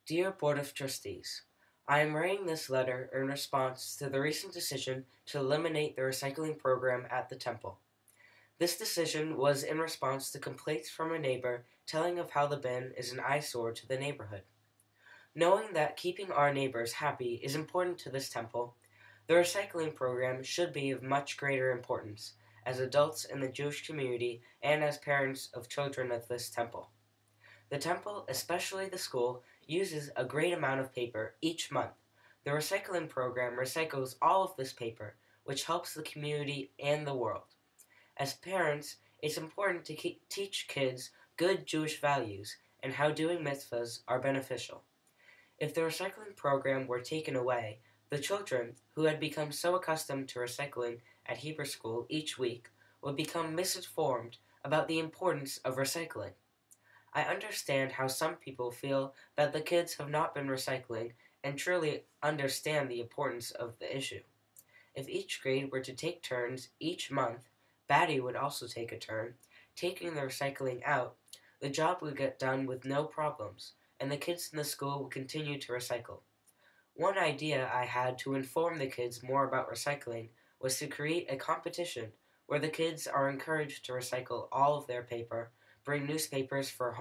Dear Board of Trustees, I am writing this letter in response to the recent decision to eliminate the recycling program at the temple. This decision was in response to complaints from a neighbor telling of how the bin is an eyesore to the neighborhood. Knowing that keeping our neighbors happy is important to this temple, the recycling program should be of much greater importance as adults in the Jewish community and as parents of children at this temple. The temple, especially the school, uses a great amount of paper each month. The recycling program recycles all of this paper, which helps the community and the world. As parents, it's important to teach kids good Jewish values and how doing mitzvahs are beneficial. If the recycling program were taken away, the children, who had become so accustomed to recycling at Hebrew school each week, would become misinformed about the importance of recycling. I understand how some people feel that the kids have not been recycling and truly understand the importance of the issue. If each grade were to take turns each month, BATY would also take a turn, taking the recycling out, the job would get done with no problems, and the kids in the school would continue to recycle. One idea I had to inform the kids more about recycling was to create a competition where the kids are encouraged to recycle all of their paper, bring newspapers from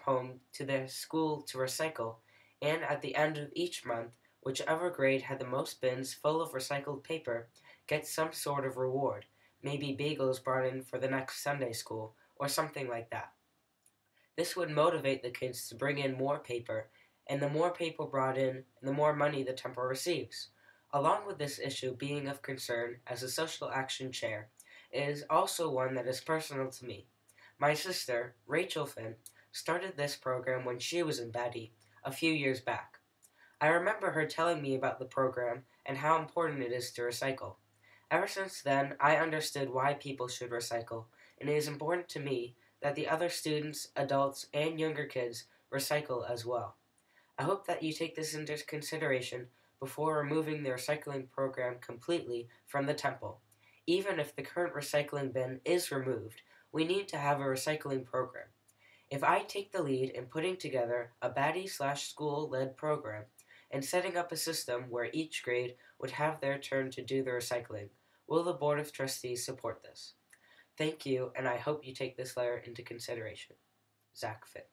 home to their school to recycle, and at the end of each month, whichever grade had the most bins full of recycled paper gets some sort of reward, maybe bagels brought in for the next Sunday school, or something like that. This would motivate the kids to bring in more paper, and the more paper brought in, the more money the temple receives. Along with this issue being of concern as a social action chair, it is also one that is personal to me. My sister, Rachel Finn, started this program when she was in BATY a few years back. I remember her telling me about the program and how important it is to recycle. Ever since then, I understood why people should recycle, and it is important to me that the other students, adults, and younger kids recycle as well. I hope that you take this into consideration before removing the recycling program completely from the temple. Even if the current recycling bin is removed, we need to have a recycling program. If I take the lead in putting together a BATY/school-led program and setting up a system where each grade would have their turn to do the recycling, will the Board of Trustees support this? Thank you, and I hope you take this letter into consideration. Zach Finn.